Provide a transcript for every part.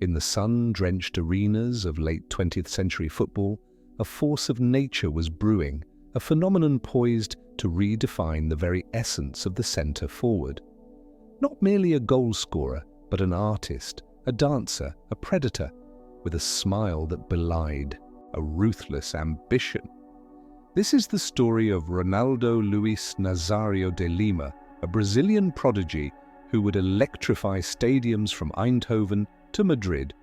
In the sun-drenched arenas of late 20th century football, a force of nature was brewing, a phenomenon poised to redefine the very essence of the centre forward. Not merely a goal scorer, but an artist, a dancer, a predator, with a smile that belied a ruthless ambition. This is the story of Ronaldo Luis Nazario de Lima, a Brazilian prodigy who would electrify stadiums from Eindhoven to Madrid,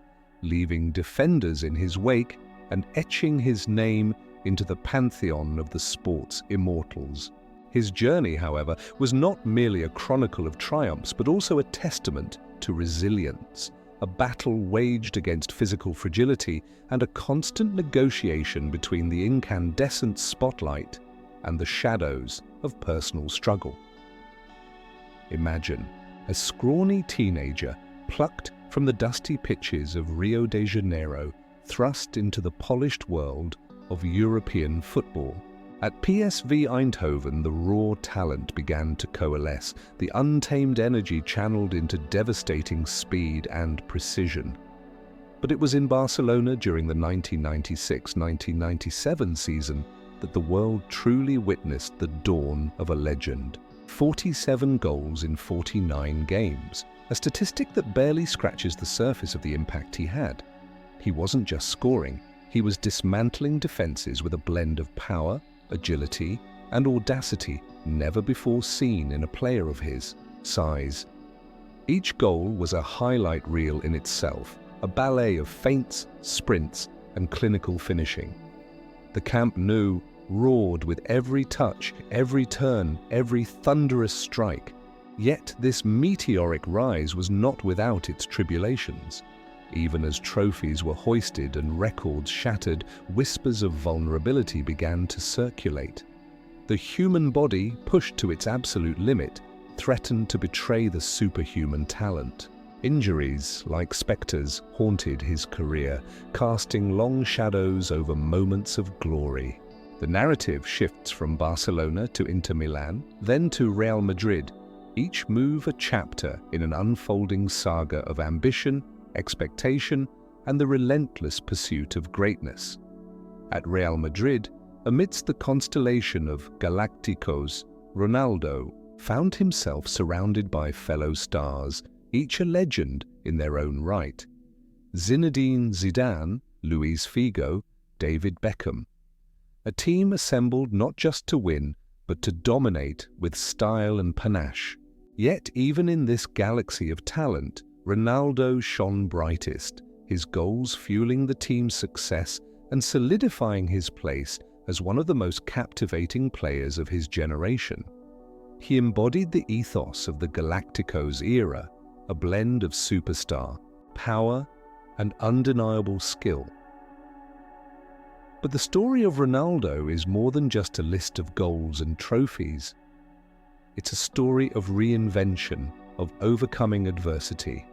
leaving defenders in his wake and etching his name into the pantheon of the sport's immortals. His journey, however, was not merely a chronicle of triumphs, but also a testament to resilience, a battle waged against physical fragility and a constant negotiation between the incandescent spotlight and the shadows of personal struggle. Imagine a scrawny teenager plucked from the dusty pitches of Rio de Janeiro, thrust into the polished world of European football. At PSV Eindhoven, the raw talent began to coalesce, the untamed energy channeled into devastating speed and precision. But it was in Barcelona during the 1996-1997 season that the world truly witnessed the dawn of a legend. 47 goals in 49 games, a statistic that barely scratches the surface of the impact he had. He wasn't just scoring, he was dismantling defenses with a blend of power, agility, and audacity never before seen in a player of his size. Each goal was a highlight reel in itself, a ballet of feints, sprints, and clinical finishing. The Camp Nou roared with every touch, every turn, every thunderous strike. Yet this meteoric rise was not without its tribulations. Even as trophies were hoisted and records shattered, whispers of vulnerability began to circulate. The human body, pushed to its absolute limit, threatened to betray the superhuman talent. Injuries, like spectres, haunted his career, casting long shadows over moments of glory. The narrative shifts from Barcelona to Inter Milan, then to Real Madrid, each move a chapter in an unfolding saga of ambition, expectation, and the relentless pursuit of greatness. At Real Madrid, amidst the constellation of Galacticos, Ronaldo found himself surrounded by fellow stars, each a legend in their own right. Zinedine Zidane, Luis Figo, David Beckham. A team assembled not just to win, but to dominate with style and panache. Yet even in this galaxy of talent, Ronaldo shone brightest, his goals fueling the team's success and solidifying his place as one of the most captivating players of his generation. He embodied the ethos of the Galacticos era, a blend of superstar, power, and undeniable skill. But the story of Ronaldo is more than just a list of goals and trophies. It's a story of reinvention, of overcoming adversity,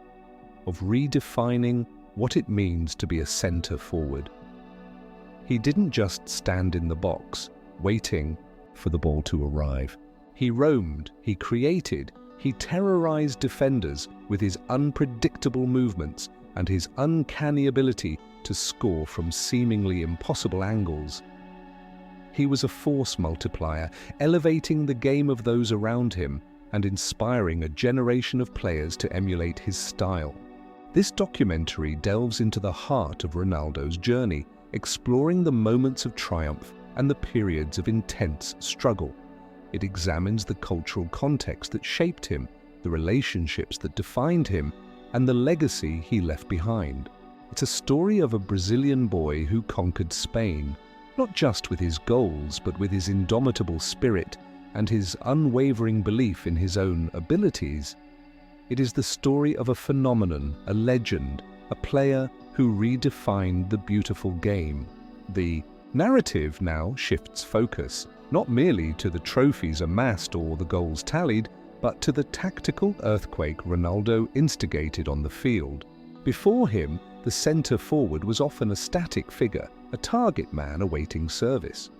of redefining what it means to be a centre forward. He didn't just stand in the box, waiting for the ball to arrive. He roamed, he created, he terrorized defenders with his unpredictable movements and his uncanny ability to score from seemingly impossible angles. He was a force multiplier, elevating the game of those around him and inspiring a generation of players to emulate his style. This documentary delves into the heart of Ronaldo's journey, exploring the moments of triumph and the periods of intense struggle. It examines the cultural context that shaped him, the relationships that defined him, and the legacy he left behind. It's a story of a Brazilian boy who conquered Spain, not just with his goals, but with his indomitable spirit and his unwavering belief in his own abilities. It is the story of a phenomenon, a legend, a player who redefined the beautiful game. The narrative now shifts focus, not merely to the trophies amassed or the goals tallied, but to the tactical earthquake Ronaldo instigated on the field. Before him, the centre forward was often a static figure, a target man awaiting service.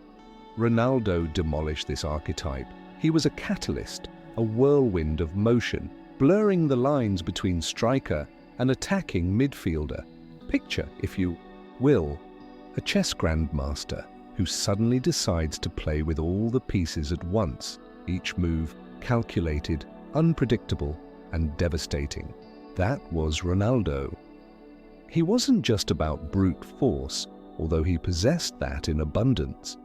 Ronaldo demolished this archetype. He was a catalyst, a whirlwind of motion, blurring the lines between striker an attacking midfielder. Picture, if you will, a chess grandmaster who suddenly decides to play with all the pieces at once, each move calculated, unpredictable, and devastating. That was Ronaldo. He wasn't just about brute force, although he possessed that in abundance.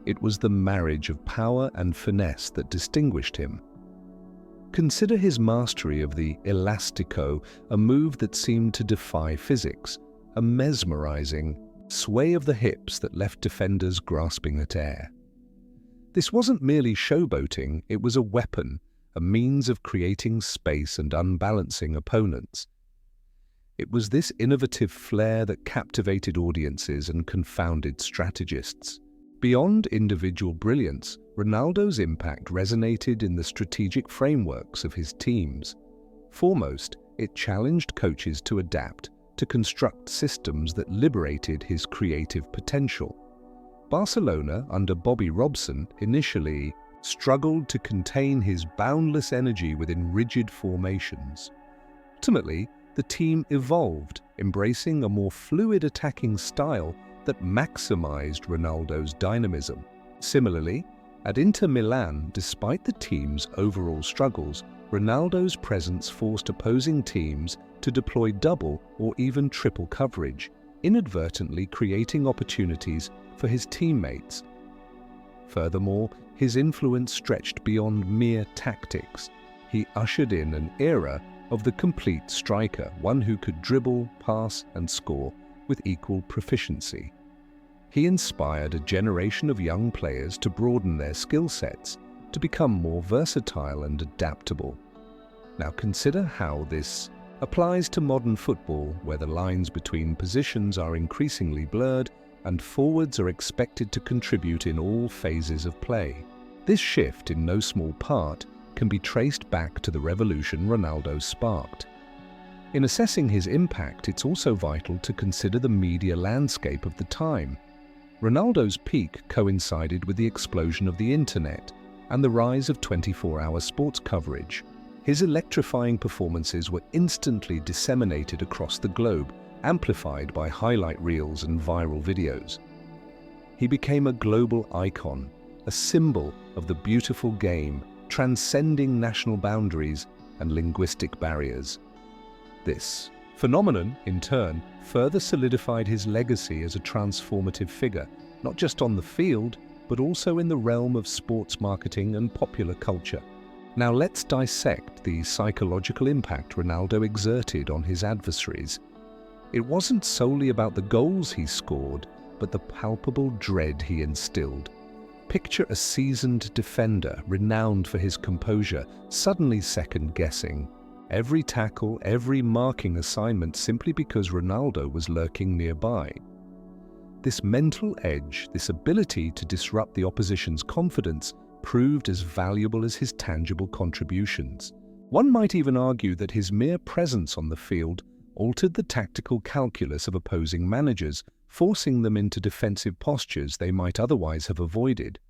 It was the marriage of power and finesse that distinguished him. Consider his mastery of the elastico, a move that seemed to defy physics, a mesmerizing sway of the hips that left defenders grasping at air. This wasn't merely showboating, it was a weapon, a means of creating space and unbalancing opponents. It was this innovative flair that captivated audiences and confounded strategists. Beyond individual brilliance, Ronaldo's impact resonated in the strategic frameworks of his teams. Foremost, it challenged coaches to adapt, to construct systems that liberated his creative potential. Barcelona, under Bobby Robson, initially struggled to contain his boundless energy within rigid formations. Ultimately, the team evolved, embracing a more fluid attacking style that maximized Ronaldo's dynamism. Similarly, at Inter Milan, despite the team's overall struggles, Ronaldo's presence forced opposing teams to deploy double or even triple coverage, inadvertently creating opportunities for his teammates. Furthermore, his influence stretched beyond mere tactics. He ushered in an era of the complete striker, one who could dribble, pass, and score with equal proficiency. He inspired a generation of young players to broaden their skill sets, to become more versatile and adaptable. Now consider how this applies to modern football, where the lines between positions are increasingly blurred and forwards are expected to contribute in all phases of play. This shift, in no small part, can be traced back to the revolution Ronaldo sparked. In assessing his impact, it's also vital to consider the media landscape of the time. Ronaldo's peak coincided with the explosion of the internet and the rise of 24-hour sports coverage. His electrifying performances were instantly disseminated across the globe, amplified by highlight reels and viral videos. He became a global icon, a symbol of the beautiful game, transcending national boundaries and linguistic barriers. This phenomenon, in turn, further solidified his legacy as a transformative figure, not just on the field, but also in the realm of sports marketing and popular culture. Now let's dissect the psychological impact Ronaldo exerted on his adversaries. It wasn't solely about the goals he scored, but the palpable dread he instilled. Picture a seasoned defender, renowned for his composure, suddenly second-guessing every tackle, every marking assignment simply because Ronaldo was lurking nearby. This mental edge, this ability to disrupt the opposition's confidence, proved as valuable as his tangible contributions. One might even argue that his mere presence on the field altered the tactical calculus of opposing managers, forcing them into defensive postures they might otherwise have avoided.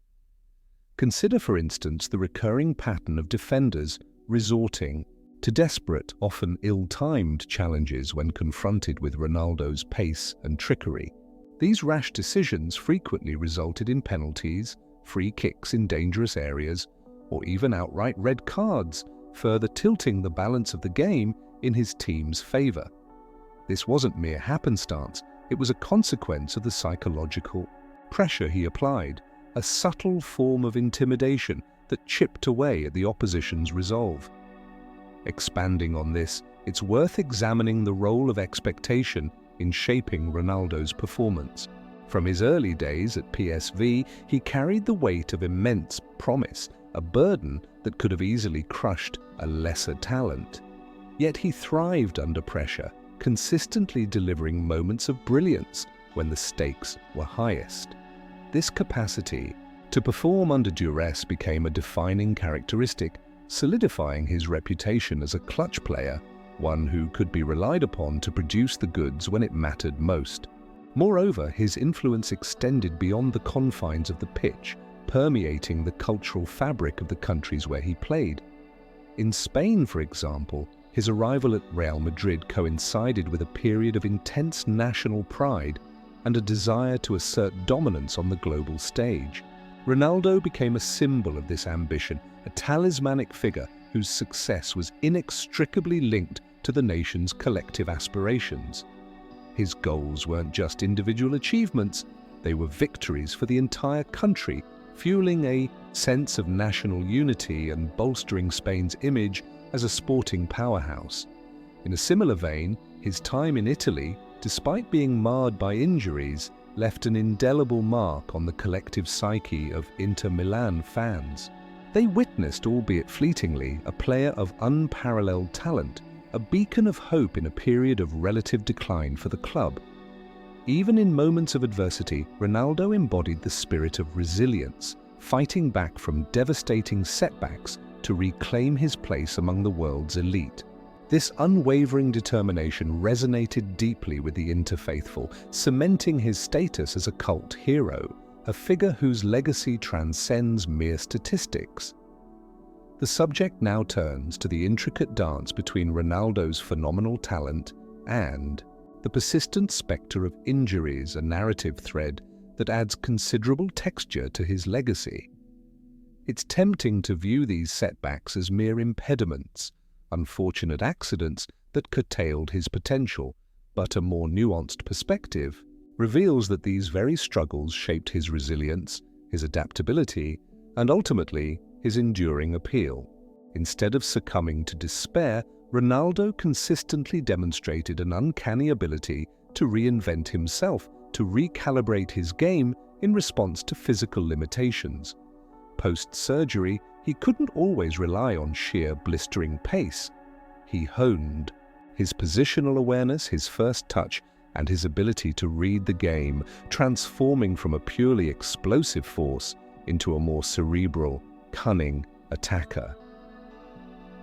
Consider, for instance, the recurring pattern of defenders resorting to desperate, often ill-timed challenges when confronted with Ronaldo's pace and trickery. These rash decisions frequently resulted in penalties, free kicks in dangerous areas, or even outright red cards, further tilting the balance of the game in his team's favor. This wasn't mere happenstance, it was a consequence of the psychological pressure he applied, a subtle form of intimidation that chipped away at the opposition's resolve. Expanding on this, it's worth examining the role of expectation in shaping Ronaldo's performance. From his early days at PSV, he carried the weight of immense promise, a burden that could have easily crushed a lesser talent. Yet he thrived under pressure, consistently delivering moments of brilliance when the stakes were highest. This capacity to perform under duress became a defining characteristic, solidifying his reputation as a clutch player, one who could be relied upon to produce the goods when it mattered most. Moreover, his influence extended beyond the confines of the pitch, permeating the cultural fabric of the countries where he played. In Spain, for example, His arrival at Real Madrid coincided with a period of intense national pride and a desire to assert dominance on the global stage. Ronaldo became a symbol of this ambition, a talismanic figure whose success was inextricably linked to the nation's collective aspirations. His goals weren't just individual achievements, they were victories for the entire country, fueling a sense of national unity and bolstering Spain's image as a sporting powerhouse. In a similar vein, his time in Italy, despite being marred by injuries, left an indelible mark on the collective psyche of Inter Milan fans. They witnessed, albeit fleetingly, a player of unparalleled talent, a beacon of hope in a period of relative decline for the club. Even in moments of adversity, Ronaldo embodied the spirit of resilience, fighting back from devastating setbacks to reclaim his place among the world's elite. This unwavering determination resonated deeply with the Inter faithful, cementing his status as a cult hero, a figure whose legacy transcends mere statistics. The subject now turns to the intricate dance between Ronaldo's phenomenal talent and the persistent spectre of injuries, a narrative thread that adds considerable texture to his legacy. It's tempting to view these setbacks as mere impediments, unfortunate accidents that curtailed his potential, but a more nuanced perspective reveals that these very struggles shaped his resilience, his adaptability, and ultimately his enduring appeal. Instead of succumbing to despair, Ronaldo consistently demonstrated an uncanny ability to reinvent himself, to recalibrate his game in response to physical limitations. Post-surgery, he couldn't always rely on sheer blistering pace. He honed his positional awareness, his first touch, and his ability to read the game, transforming from a purely explosive force into a more cerebral, cunning attacker.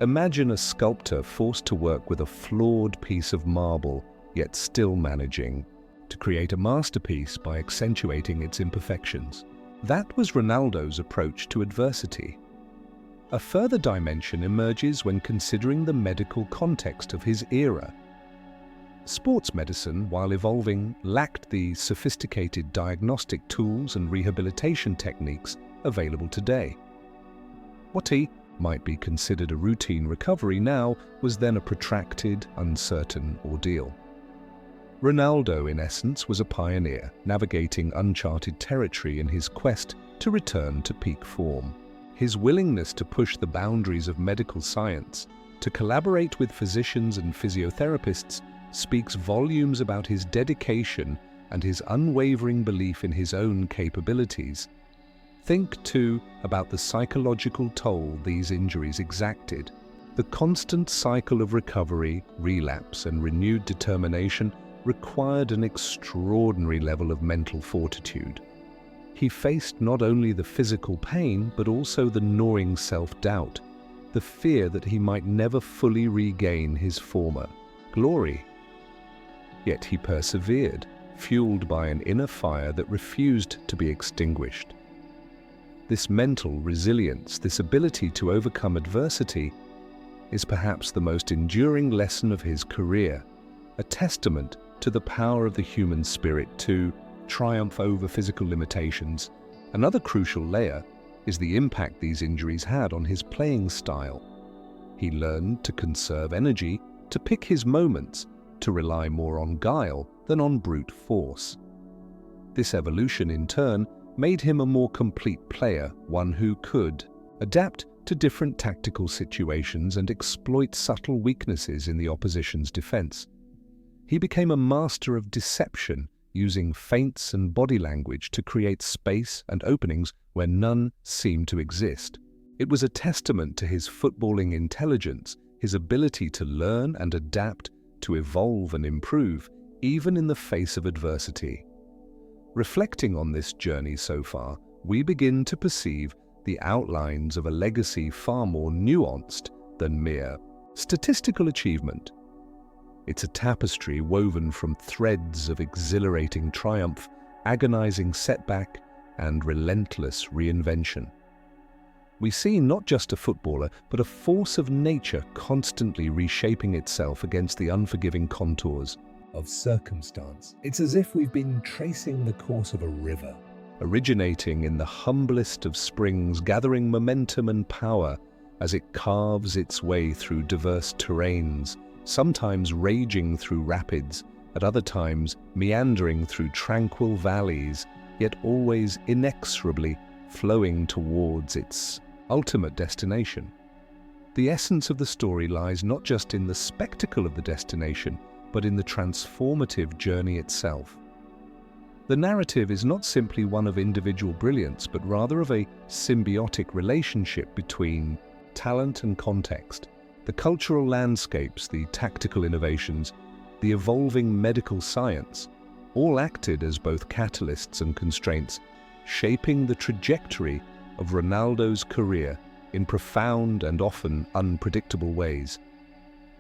Imagine a sculptor forced to work with a flawed piece of marble, yet still managing to create a masterpiece by accentuating its imperfections. That was Ronaldo's approach to adversity. A further dimension emerges when considering the medical context of his era. Sports medicine, while evolving, lacked the sophisticated diagnostic tools and rehabilitation techniques available today. What might be considered a routine recovery now was then a protracted, uncertain ordeal. Ronaldo, in essence, was a pioneer, navigating uncharted territory in his quest to return to peak form. His willingness to push the boundaries of medical science, to collaborate with physicians and physiotherapists, speaks volumes about his dedication and his unwavering belief in his own capabilities. Think, too, about the psychological toll these injuries exacted. The constant cycle of recovery, relapse, and renewed determination required an extraordinary level of mental fortitude. He faced not only the physical pain, but also the gnawing self-doubt, the fear that he might never fully regain his former glory. Yet he persevered, fueled by an inner fire that refused to be extinguished. This mental resilience, this ability to overcome adversity, is perhaps the most enduring lesson of his career, a testament to the power of the human spirit to triumph over physical limitations. Another crucial layer is the impact these injuries had on his playing style. He learned to conserve energy, to pick his moments, to rely more on guile than on brute force. This evolution, in turn, made him a more complete player, one who could adapt to different tactical situations and exploit subtle weaknesses in the opposition's defense. He became a master of deception, using feints and body language to create space and openings where none seemed to exist. It was a testament to his footballing intelligence, his ability to learn and adapt, to evolve and improve, even in the face of adversity. Reflecting on this journey so far, we begin to perceive the outlines of a legacy far more nuanced than mere statistical achievement. It's a tapestry woven from threads of exhilarating triumph, agonizing setback, and relentless reinvention. We see not just a footballer, but a force of nature constantly reshaping itself against the unforgiving contours of circumstance. It's as if we've been tracing the course of a river, originating in the humblest of springs, gathering momentum and power as it carves its way through diverse terrains, sometimes raging through rapids, at other times meandering through tranquil valleys, yet always inexorably flowing towards its ultimate destination. The essence of the story lies not just in the spectacle of the destination, but in the transformative journey itself. The narrative is not simply one of individual brilliance, but rather of a symbiotic relationship between talent and context. The cultural landscapes, the tactical innovations, the evolving medical science, all acted as both catalysts and constraints, shaping the trajectory of Ronaldo's career in profound and often unpredictable ways.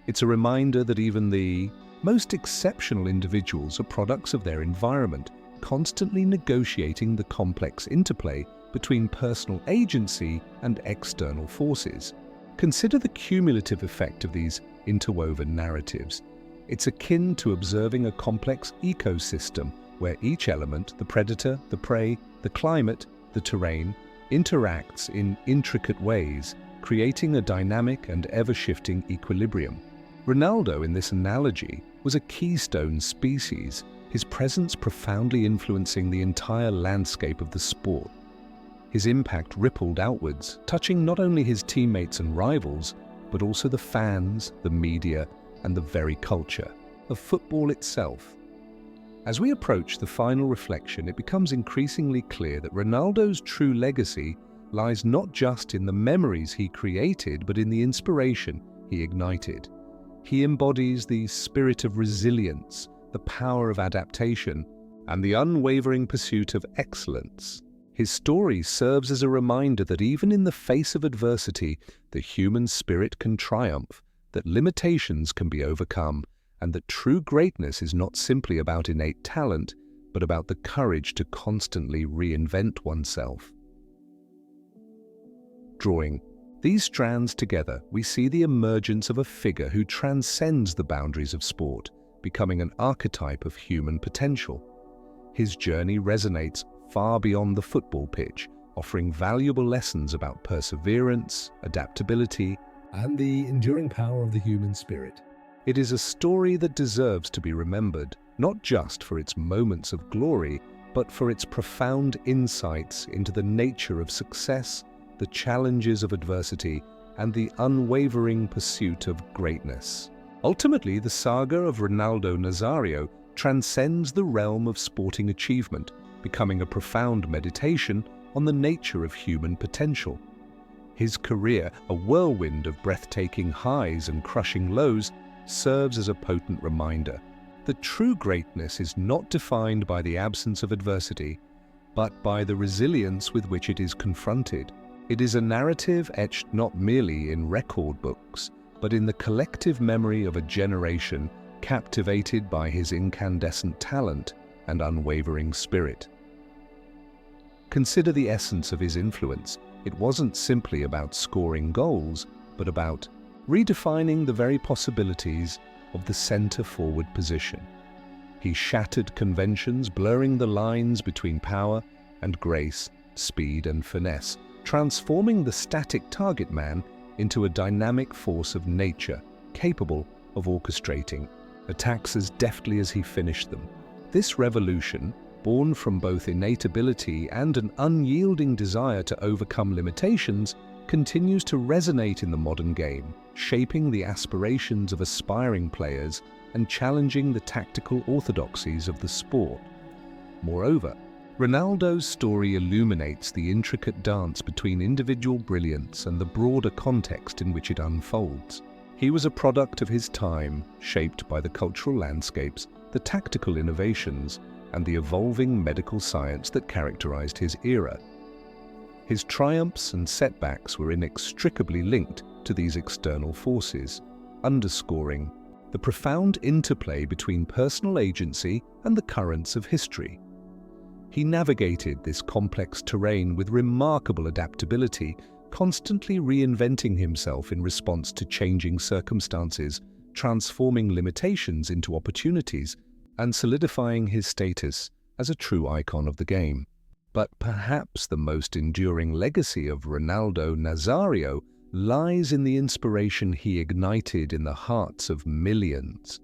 It's a reminder that even the most exceptional individuals are products of their environment, constantly negotiating the complex interplay between personal agency and external forces. Consider the cumulative effect of these interwoven narratives. It's akin to observing a complex ecosystem where each element, the predator, the prey, the climate, the terrain, interacts in intricate ways, creating a dynamic and ever-shifting equilibrium. Ronaldo, in this analogy, was a keystone species, his presence profoundly influencing the entire landscape of the sport. His impact rippled outwards, touching not only his teammates and rivals, but also the fans, the media, and the very culture of football itself. As we approach the final reflection, it becomes increasingly clear that Ronaldo's true legacy lies not just in the memories he created, but in the inspiration he ignited. He embodies the spirit of resilience, the power of adaptation, and the unwavering pursuit of excellence. His story serves as a reminder that even in the face of adversity, the human spirit can triumph, that limitations can be overcome, and that true greatness is not simply about innate talent, but about the courage to constantly reinvent oneself. Drawing these strands together, we see the emergence of a figure who transcends the boundaries of sport, becoming an archetype of human potential. His journey resonates far beyond the football pitch, offering valuable lessons about perseverance, adaptability, and the enduring power of the human spirit. It is a story that deserves to be remembered, not just for its moments of glory, but for its profound insights into the nature of success, the challenges of adversity, and the unwavering pursuit of greatness. Ultimately, the saga of Ronaldo Nazario transcends the realm of sporting achievement, becoming a profound meditation on the nature of human potential. His career, a whirlwind of breathtaking highs and crushing lows, serves as a potent reminder that true greatness is not defined by the absence of adversity, but by the resilience with which it is confronted. It is a narrative etched not merely in record books, but in the collective memory of a generation captivated by his incandescent talent and unwavering spirit. Consider the essence of his influence. It wasn't simply about scoring goals, but about redefining the very possibilities of the centre-forward position. He shattered conventions, blurring the lines between power and grace, speed and finesse, transforming the static target man into a dynamic force of nature, capable of orchestrating attacks as deftly as he finished them. This revolution, born from both innate ability and an unyielding desire to overcome limitations, continues to resonate in the modern game, shaping the aspirations of aspiring players and challenging the tactical orthodoxies of the sport. Moreover, Ronaldo's story illuminates the intricate dance between individual brilliance and the broader context in which it unfolds. He was a product of his time, shaped by the cultural landscapes, the tactical innovations, and the evolving medical science that characterized his era. His triumphs and setbacks were inextricably linked to these external forces, underscoring the profound interplay between personal agency and the currents of history. He navigated this complex terrain with remarkable adaptability, constantly reinventing himself in response to changing circumstances, transforming limitations into opportunities, and solidifying his status as a true icon of the game. But perhaps the most enduring legacy of Ronaldo Nazario lies in the inspiration he ignited in the hearts of millions.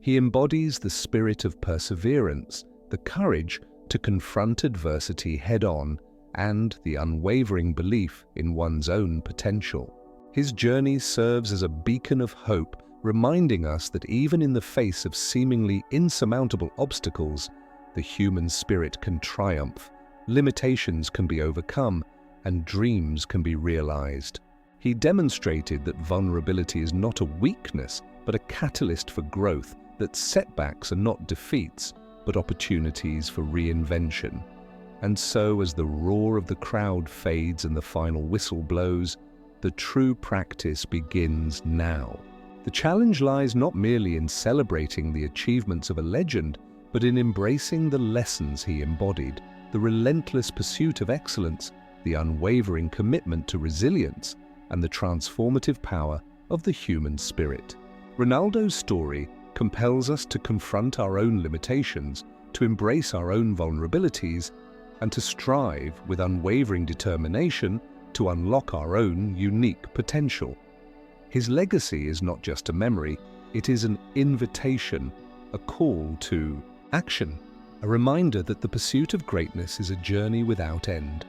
He embodies the spirit of perseverance, the courage to confront adversity head-on, and the unwavering belief in one's own potential. His journey serves as a beacon of hope, reminding us that even in the face of seemingly insurmountable obstacles, the human spirit can triumph, limitations can be overcome, and dreams can be realized. He demonstrated that vulnerability is not a weakness, but a catalyst for growth, that setbacks are not defeats, but opportunities for reinvention. And so, as the roar of the crowd fades and the final whistle blows, the true practice begins now. The challenge lies not merely in celebrating the achievements of a legend, but in embracing the lessons he embodied, the relentless pursuit of excellence, the unwavering commitment to resilience, and the transformative power of the human spirit. Ronaldo's story compels us to confront our own limitations, to embrace our own vulnerabilities, and to strive with unwavering determination to unlock our own unique potential. His legacy is not just a memory, it is an invitation, a call to action, a reminder that the pursuit of greatness is a journey without end.